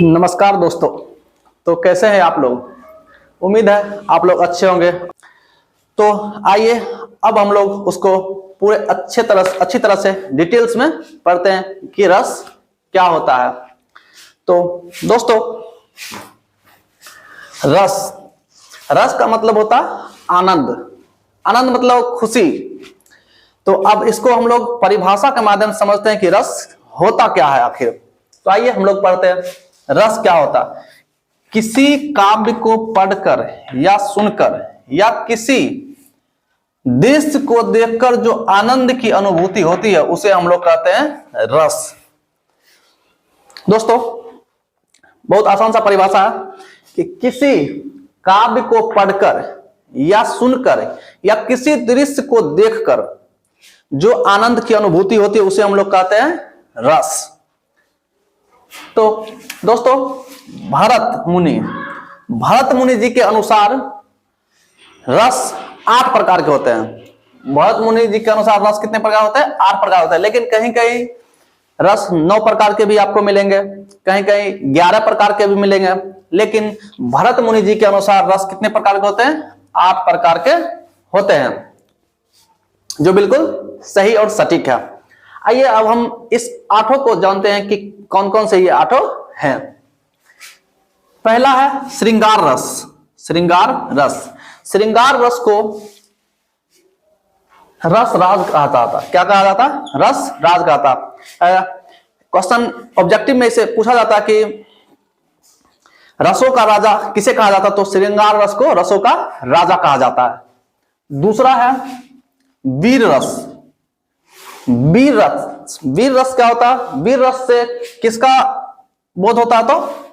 नमस्कार दोस्तों। तो कैसे हैं आप लोग? उम्मीद है आप लोग अच्छे होंगे। तो आइए अब हम लोग उसको पूरे अच्छी तरह से डिटेल्स में पढ़ते हैं कि रस क्या होता है। तो दोस्तों, रस रस का मतलब होता है आनंद। आनंद मतलब खुशी। तो अब इसको हम लोग परिभाषा के माध्यम से समझते हैं कि रस होता क्या है आखिर। तो आइए हम लोग पढ़ते हैं रस क्या होता। किसी काव्य को पढ़कर या सुनकर या किसी दृश्य को देखकर जो आनंद की अनुभूति होती है उसे हम लोग कहते हैं रस। दोस्तों, बहुत आसान सा परिभाषा है कि किसी काव्य को पढ़कर या सुनकर या किसी दृश्य को देखकर जो आनंद की अनुभूति होती है उसे हम लोग कहते हैं रस। तो दोस्तों, भरत मुनि जी के अनुसार रस 8 प्रकार के होते हैं। भरत मुनि जी के अनुसार रस कितने प्रकार होते हैं? 8 प्रकार होते हैं। लेकिन कहीं कहीं रस 9 प्रकार के भी आपको मिलेंगे, कहीं कहीं 11 प्रकार के भी मिलेंगे। लेकिन भरत मुनि जी के अनुसार रस कितने प्रकार के होते हैं? 8 प्रकार के होते हैं, जो बिल्कुल सही और सटीक है। आइए अब हम इस 8 को जानते हैं कि कौन कौन से ये 8 हैं। पहला है श्रृंगार रस। श्रृंगार रस को रस राज कहा जाता। क्या कहा जाता? रस राज कहा जाता। क्वेश्चन ऑब्जेक्टिव में इसे पूछा जाता कि रसों का राजा किसे कहा जाता, तो श्रृंगार रस को रसों का राजा कहा जाता है। दूसरा है वीर रस। वीर रस क्या होता है? वीर रस से किसका बोध होता है? तो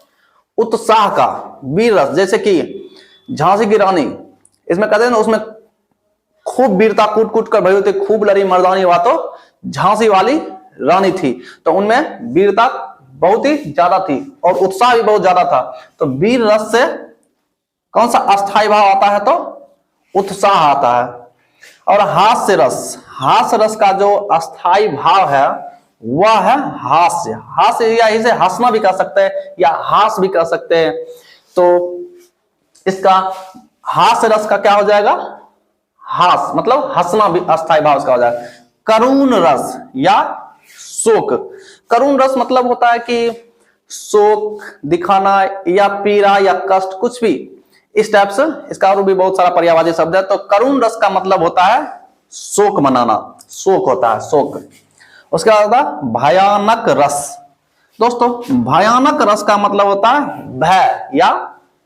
उत्साह का। वीर रस जैसे कि झांसी की रानी, इसमें कहते हैं ना, उसमें खूब वीरता कूट कूट कर भरी होती, खूब लड़ी मर्दानी, हुआ तो झांसी वाली रानी थी। तो उनमें वीरता बहुत ही ज्यादा थी और उत्साह भी बहुत ज्यादा था। तो वीर रस से कौन सा अस्थायी भाव आता है? तो उत्साह आता है। और हास्य रस का जो अस्थाई भाव है वह है हास्य या इसे हंसना भी कह सकते हैं या हास भी कह सकते हैं। तो इसका हास्य रस का क्या हो जाएगा? हास मतलब हंसना भी अस्थाई भाव इसका हो जाएगा। करुण रस या शोक। करुण रस मतलब होता है कि शोक दिखाना या पीड़ा या कष्ट, कुछ भी इस टाइप से। इसका और भी बहुत सारा पर्यायवाची शब्द है। तो करुण रस का मतलब होता है शोक मनाना, शोक होता है, शोक। उसके बाद होता है भयानक रस। दोस्तों, भयानक रस का मतलब होता है भय या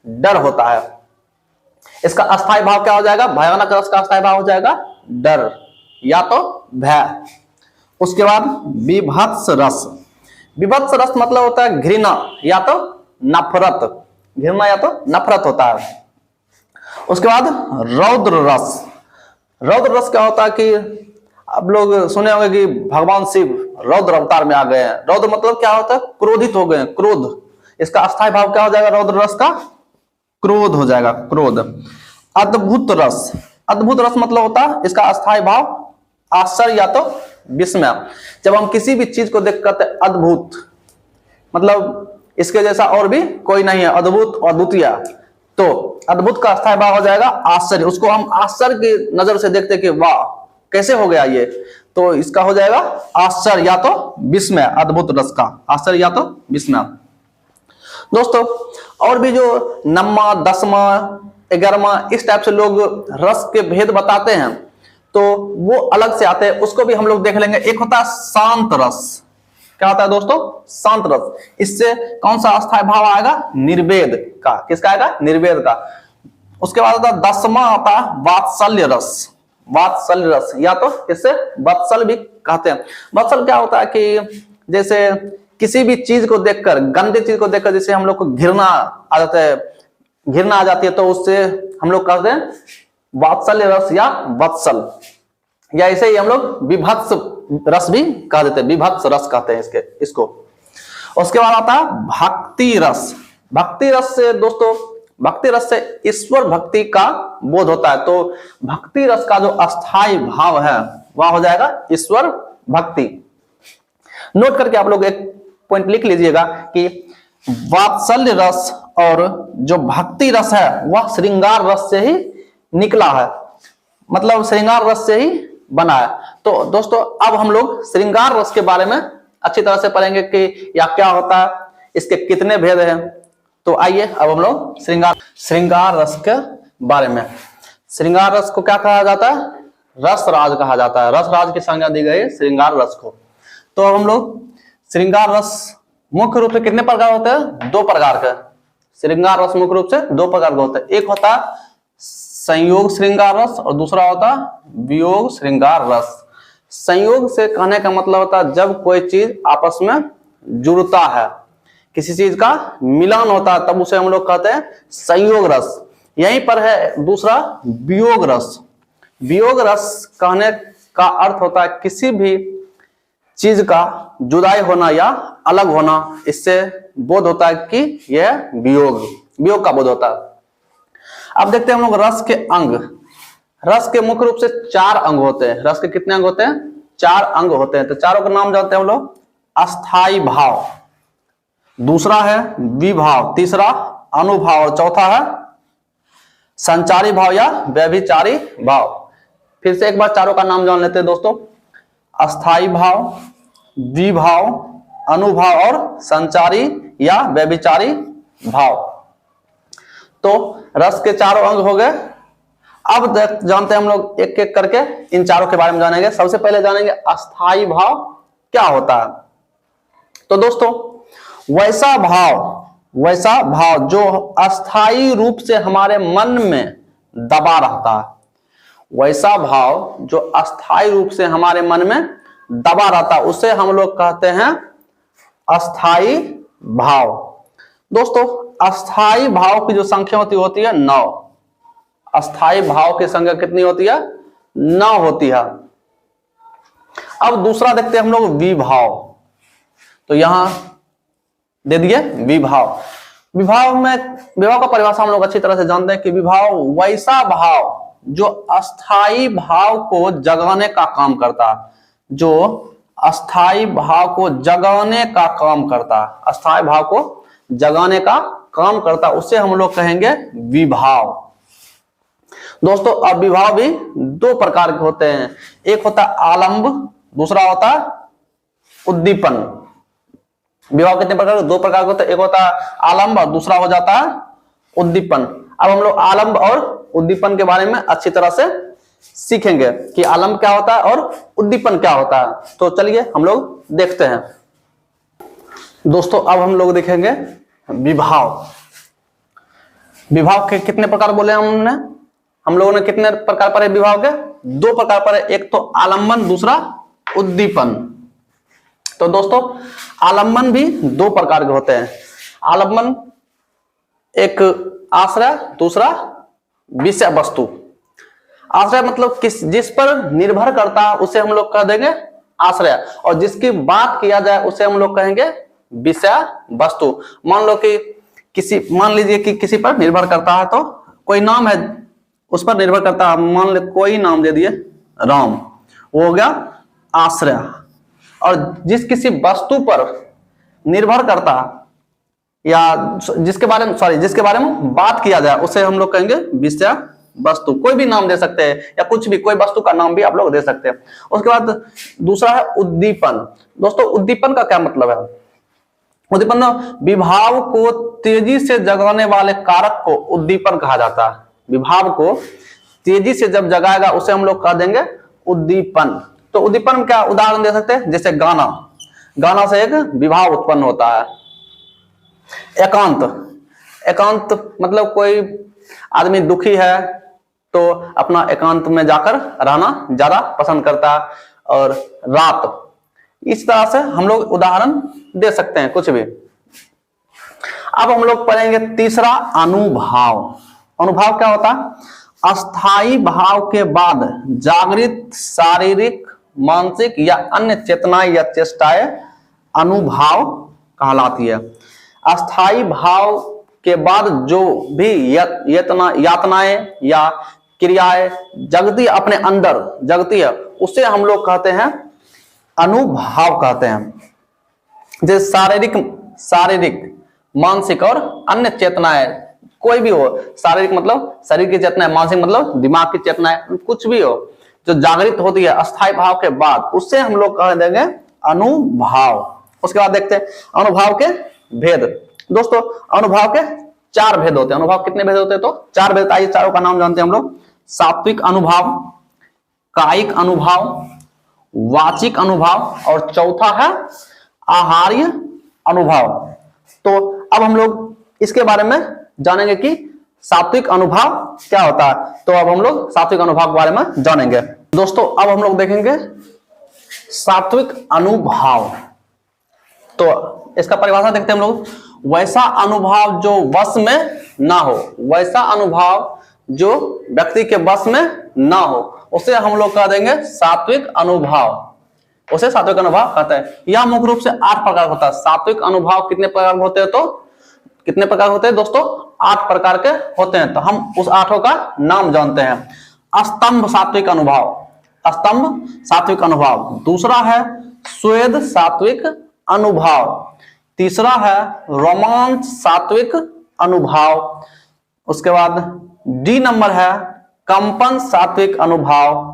डर होता है। इसका अस्थायी भाव क्या हो जाएगा? भयानक रस का अस्थायी भाव हो जाएगा डर या तो भय। उसके बाद विभत्स रस। विभत्स रस मतलब होता है घृणा या तो नफरत। घृणा या तो नफरत होता है। उसके बाद रौद्र रस। रौद्र रस क्या होता है कि आप लोग सुने होंगे कि भगवान शिव रौद्र अवतार में आ गए हैं। रौद्र मतलब क्या होता है? क्रोधित हो गए, क्रोध। इसका अस्थायी भाव क्या हो जाएगा रौद्र रस का? क्रोध हो जाएगा, क्रोध। अद्भुत रस। अद्भुत रस मतलब होता है इसका अस्थायी भाव आश्चर्य या तो विस्मय। जब हम किसी भी चीज को देख करते अद्भुत, मतलब इसके जैसा और भी कोई नहीं है, अद्भुत और अद्वितीय। तो अद्भुत का अस्थायी भाव हो जाएगा आश्चर्य। उसको हम आश्चर्य की नजर से देखते कि वाह कैसे हो गया ये, तो इसका हो जाएगा आश्चर्य या तो विस्मय। अद्भुत रस का आश्चर्य या तो विस्मय। दोस्तों, और भी जो 9वां 10वां 11वां इस टाइप से लोग रस के भेद बताते हैं, तो वो अलग से आते हैं, उसको भी हम लोग देख लेंगे। एक होता है शांत रस। क्या होता है दोस्तों? शांत रस। इससे कौन सा अस्थायी भाव आएगा? निर्वेद का। किसका आएगा? निर्वेद का। उसके बाद आता 10वां आता है वात्सल्य रस। वात्सल्य रस या तो इससे वत्सल भी कहते हैं। वत्सल क्या होता है कि जैसे किसी भी चीज को देखकर, गंदी चीज को देखकर जैसे हम लोग को घृणा आ जाता है, घृणा आ जाती है, तो उससे हम लोग कहते हैं वात्सल्य रस या वत्सल। या ऐसे ही हम लोग विभत्स रस भी कह देते हैं, विभत्स रस कहते हैं इसको। उसके बाद आता है भक्ति रस। भक्ति रस से दोस्तों, भक्ति रस से ईश्वर भक्ति का बोध होता है। तो भक्ति रस का जो अस्थाई भाव है वह हो जाएगा ईश्वर भक्ति। नोट करके आप लोग एक पॉइंट लिख लीजिएगा कि वात्सल्य रस और जो भक्ति रस है वह श्रृंगार रस से ही निकला है, मतलब श्रृंगार रस से ही बना है। तो दोस्तों अब हम लोग श्रृंगार रस के बारे में अच्छी तरह से पढ़ेंगे कि यह क्या होता है, इसके कितने भेद हैं। तो आइए अब हम लोग श्रृंगार रस के बारे में। श्रृंगार रस को क्या कहा जाता है? रस राज कहा जाता है। रस राज की संज्ञा दी गई है श्रृंगार रस को। तो अब हम लोग श्रृंगार रस मुख्य रूप से कितने प्रकार होते हैं? 2 प्रकार के। श्रृंगार रस मुख्य रूप से 2 प्रकार का होता है। एक होता है संयोग श्रृंगार रस और दूसरा होता है वियोग श्रृंगार रस। संयोग से कहने का मतलब होता है जब कोई चीज आपस में जुड़ता है, किसी चीज का मिलन होता है, तब उसे हम लोग कहते हैं संयोग रस। यहीं पर है दूसरा वियोग रस। वियोग रस कहने का अर्थ होता है किसी भी चीज का जुदाई होना या अलग होना, इससे बोध होता है कि यह वियोग का बोध होता है। अब देखते हैं हम लोग रस के अंग। रस के मुख्य रूप से 4 अंग होते हैं। रस के कितने अंग होते हैं? 4 अंग होते हैं। तो चारों का नाम जानते हैं हम लोग। अस्थाई भाव, दूसरा है विभाव, तीसरा अनुभाव और चौथा है संचारी भाव या व्यभिचारी भाव। फिर से एक बार चारों का नाम जान लेते हैं दोस्तों। अस्थाई भाव, विभाव, अनुभाव और संचारी या व्यभिचारी भाव। तो रस के चारों अंग हो गए। अब जानते हैं हम लोग एक एक करके इन चारों के बारे में जानेंगे। सबसे पहले जानेंगे अस्थाई भाव क्या होता है। तो दोस्तों वैसा भाव जो अस्थाई रूप से हमारे मन में दबा रहता है, वैसा भाव जो अस्थाई रूप से हमारे मन में दबा रहता है उसे हम लोग कहते हैं अस्थाई भाव। दोस्तों अस्थाई भाव की जो संख्या होती है 9। अस्थाई भाव की संख्या कितनी होती है? 9 होती है। अब दूसरा देखते हैं हम लोग विभाव। तो यहां दे दिए विभाव। विभाव का परिभाषा हम लोग अच्छी तरह से जानते हैं कि विभाव वैसा भाव जो अस्थाई भाव को जगाने का काम करता है, जो अस्थाई भाव को जगाने का काम करता है, अस्थाई भाव को जगाने का काम करता है, उसे हम लोग कहेंगे विभाव। दोस्तों अब विभाव भी 2 प्रकार के होते हैं। एक होता है आलंब, दूसरा होता है उद्दीपन। विभाव कितने प्रकार के? 2 प्रकार के होते हैं। एक होता है आलंब और दूसरा हो जाता है उद्दीपन। अब हम लोग आलंब और उद्दीपन के बारे में अच्छी तरह से सीखेंगे कि आलंब क्या होता है और उद्दीपन क्या होता है। तो चलिए हम लोग देखते हैं। दोस्तों अब हम लोग देखेंगे विभाव। विभाव के कितने प्रकार बोले हम लोगों ने कितने प्रकार पढ़े विभाव के? 2 प्रकार पढ़े। एक तो आलंबन, दूसरा उद्दीपन। तो दोस्तों आलंबन भी 2 प्रकार के होते हैं। आलंबन एक आश्रय, दूसरा विषय वस्तु। आश्रय मतलब जिस पर निर्भर करता है उसे हम लोग कह देंगे आश्रय, और जिसकी बात किया जाए उसे हम लोग कहेंगे विषय वस्तु। मान लीजिए कि किसी पर निर्भर करता है, तो कोई नाम है उस पर निर्भर करता है, मान ले कोई नाम दे दिए राम, वो हो गया आश्रय। और जिस किसी वस्तु पर निर्भर करता है या जिसके बारे में बात किया जाए उसे हम लोग कहेंगे विषय वस्तु। कोई भी नाम दे सकते हैं या कुछ भी, कोई वस्तु का नाम भी आप लोग दे सकते हैं। उसके बाद दूसरा है उद्दीपन। दोस्तों उद्दीपन का क्या मतलब है? उद्दीपन विभाव को तेजी से जगाने वाले कारक को उद्दीपन कहा जाता है। विभाव को तेजी से जब जगाएगा उसे हम लोग कह देंगे उद्दीपन। तो उद्दीपन में क्या उदाहरण दे सकते हैं? जैसे गाना से एक विभाव उत्पन्न होता है। एकांत मतलब कोई आदमी दुखी है तो अपना एकांत में जाकर रहना ज्यादा पसंद करता है। और रात, इस तरह से हम लोग उदाहरण दे सकते हैं कुछ भी। अब हम लोग पढ़ेंगे तीसरा अनुभाव। अनुभाव क्या होता है? अस्थाई भाव के बाद जागृत शारीरिक, मानसिक या अन्य चेतनाएं या चेष्टाएं अनुभाव कहलाती है। अस्थाई भाव के बाद जो भी यातनाएं या क्रियाएं जगती अपने अंदर जगती है उसे हम लोग कहते हैं अनुभाव कहते हैं। जैसे शारीरिक मानसिक और अन्य चेतनाएं, कोई भी हो, शारीरिक मतलब शरीर की चेतना है, मानसिक मतलब दिमाग की चेतना है, कुछ भी हो जो जागृत होती है अस्थायी भाव के बाद, उससे हम लोग कह देंगे अनुभाव। उसके बाद देखते हैं अनुभव के भेद। दोस्तों अनुभव के 4 भेद होते हैं। अनुभव कितने भेद होते हैं? तो 4 भेद। आइए चारों का नाम जानते हैं हम लोग। सात्विक अनुभव, कायिक अनुभव, वाचिक अनुभव और चौथा है आहार्य अनुभव। तो अब हम लोग इसके बारे में जानेंगे कि सात्विक अनुभव क्या होता है। तो अब हम लोग सात्विक अनुभव के बारे में जानेंगे। दोस्तों अब हम लोग देखेंगे सात्विक अनुभव। तो इसका परिभाषा देखते हैं हम लोग। वैसा अनुभव जो वश में ना हो, वैसा अनुभव जो व्यक्ति के वश में ना हो, उसे हम लोग कह देंगे सात्विक अनुभव। उसे सात्विक अनुभव कहते हैं। यह मुख्य रूप से 8 प्रकार होता है। सात्विक अनुभव कितने प्रकार होते हैं? तो कितने प्रकार होते हैं दोस्तों? 8 प्रकार के होते हैं। तो हम उस 8 का नाम जानते हैं। स्तंभ सात्विक अनुभव, स्तंभ सात्विक अनुभव। दूसरा है स्वेद सात्विक अनुभव। तीसरा है रोमांच सात्विक अनुभव। उसके बाद डी नंबर है कंपन सात्विक अनुभव।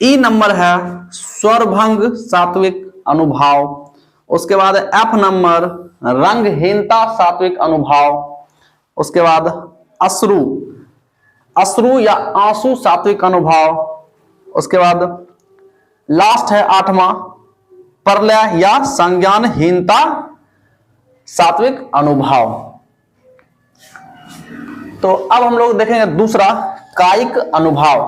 ई नंबर है स्वरभंग सात्विक अनुभव। उसके बाद एफ नंबर रंगहीनता सात्विक अनुभव। उसके बाद अश्रु, अश्रु या आंसू सात्विक अनुभव। उसके बाद लास्ट है 8वां प्रलय या संज्ञानहीनता सात्विक अनुभव। तो अब हम लोग देखेंगे दूसरा कायिक अनुभव।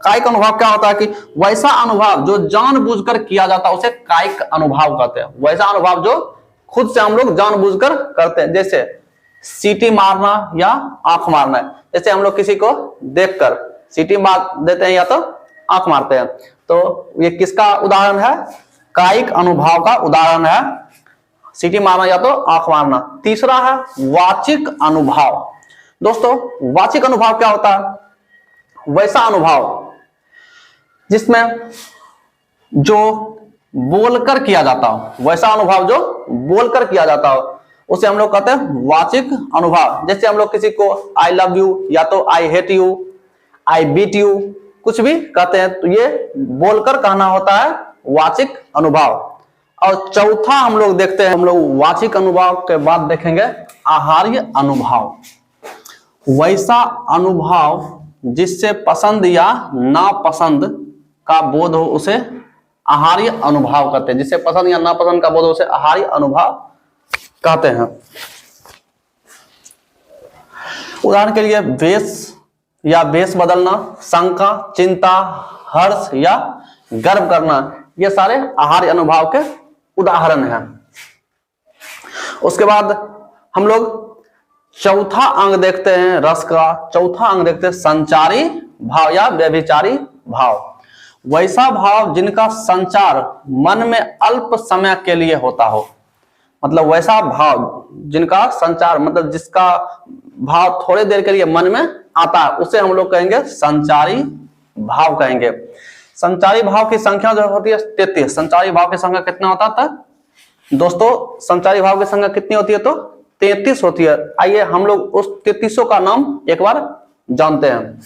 कायिक अनुभव क्या होता है कि वैसा अनुभव जो जानबूझकर किया जाता है उसे कायिक अनुभव कहते हैं। वैसा अनुभव जो खुद से हम लोग जानबूझकर करते हैं, जैसे सीटी मारना या आंख मारना। जैसे हम लोग किसी को देखकर सीटी मार देते हैं या तो आंख मारते हैं। तो ये किसका उदाहरण है? कायिक अनुभव का उदाहरण है, सीटी मारना या तो आंख मारना। तीसरा है वाचिक अनुभव। दोस्तों वाचिक अनुभव क्या होता है? वैसा अनुभव जिसमें जो बोलकर किया जाता हो, वैसा अनुभव जो बोलकर किया जाता हो, उसे हम लोग कहते हैं वाचिक अनुभव। जैसे हम लोग किसी को आई लव यू या तो I hate you, I beat you, कुछ भी कहते हैं, तो ये बोलकर कहना होता है वाचिक अनुभव। और चौथा हम लोग देखते हैं, हम लोग वाचिक अनुभव के बाद देखेंगे आहार्य अनुभव। वैसा अनुभव जिससे पसंद या नापसंद का बोध हो उसे आहार्य अनुभव कहते हैं। जिससे पसंद या नापसंद का बोध हो उसे आहार्य अनुभव कहते हैं। उदाहरण के लिए वेश या वेश बदलना, शंका, चिंता, हर्ष या गर्व करना, ये सारे आहार्य अनुभव के उदाहरण हैं। उसके बाद हम लोग चौथा अंग देखते हैं रस का। चौथा अंग देखते हैं संचारी भाव या व्यभिचारी भाव। वैसा भाव जिनका संचार मन में अल्प समय के लिए होता हो, मतलब वैसा भाव जिनका संचार मतलब जिसका भाव थोड़े देर के लिए मन में आता है, उसे हम लोग कहेंगे संचारी भाव कहेंगे। संचारी भाव की संख्या जो होती है 33। संचारी भाव की संख्या कितना होता था दोस्तों? संचारी भाव की संख्या कितनी होती है? तो 33 होती है। आइए हम लोग उस 33 का नाम एक बार जानते हैं।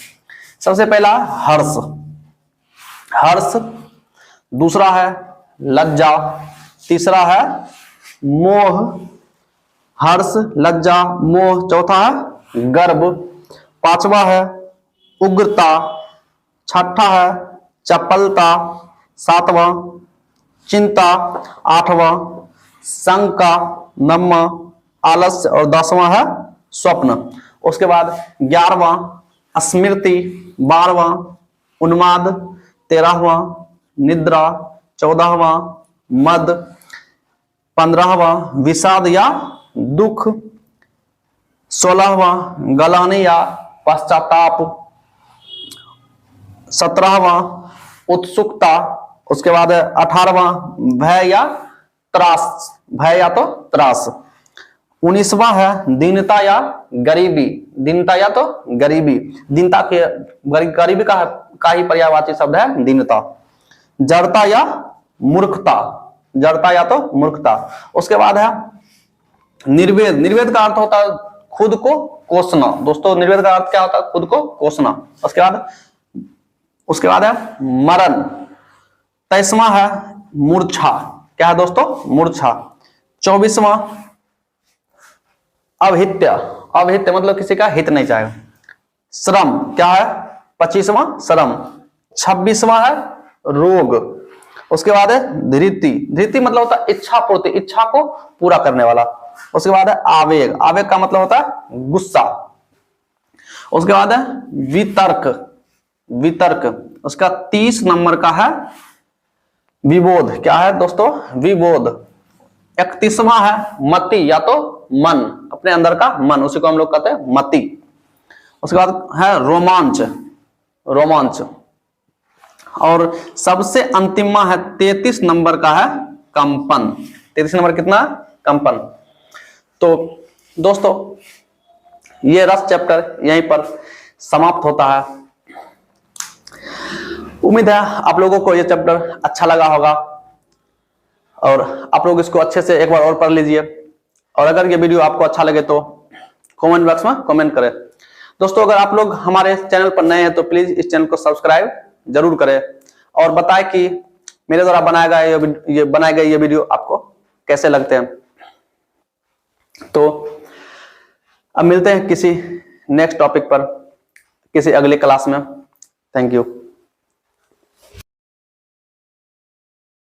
सबसे पहला हर्ष, हर्ष। दूसरा है लज्जा। तीसरा है मोह, हर्ष, लज्जा, मोह। चौथा है गर्व। 5वां है उग्रता। 6ठा है चपलता। 7वां चिंता। 8वां शंका। 9वां आलस्य और 10वां है स्वप्न। उसके बाद 11वां स्मृति। 12वां उन्माद। 13वां निद्रा। 14वां मद। 15वां विषाद या दुख। 16वां गलानी या पश्चाताप। 17वां उत्सुकता। उसके बाद 18वां भय या त्रास, भय या तो त्रास। 19वां है दीनता या गरीबी। दीनता या तो गरीबी। दीनता के गरीबी का ही पर्यायवाची शब्द है दीनता। जड़ता या मूर्खता। जड़ता या तो मूर्खता। उसके बाद है निर्वेद, निर्वेद का अर्थ होता है खुद को कोसना। दोस्तों निर्वेद का अर्थ क्या होता है? खुद को कोसना। उसके बाद है मरण। 23वां है मूर्छा। क्या है दोस्तों? मूर्छा। 24वां अभित्य। अभित्य मतलब किसी का हित नहीं चाहेगा। श्रम क्या है? 25वां श्रम। 26वां है रोग। उसके बाद है धृति। धृति मतलब होता है इच्छा पूर्ति, इच्छा को पूरा करने वाला। उसके बाद है आवेग। आवेग का मतलब होता है गुस्सा। उसके बाद है वितर्क। वितर्क। उसका 30 नंबर का है विबोध। क्या है दोस्तों? विबोध। 31वां है मति या तो मन, अपने अंदर का मन, उसी को हम लोग कहते हैं मति। उसके बाद है रोमांच। रोमांच। और सबसे अंतिम है 33 नंबर का है कंपन। 33 नंबर कितना? कंपन। तो दोस्तों ये रस चैप्टर यहीं पर समाप्त होता है। उम्मीद है आप लोगों को ये चैप्टर अच्छा लगा होगा और आप लोग इसको अच्छे से एक बार और पढ़ लीजिए। और अगर ये वीडियो आपको अच्छा लगे तो कमेंट बॉक्स में कमेंट करें। दोस्तों अगर आप लोग हमारे चैनल पर नए हैं तो प्लीज इस चैनल को सब्सक्राइब जरूर करें और बताएं कि मेरे द्वारा बनाए गए ये वीडियो आपको कैसे लगते हैं। तो अब मिलते हैं किसी नेक्स्ट टॉपिक पर किसी अगले क्लास में। Thank you.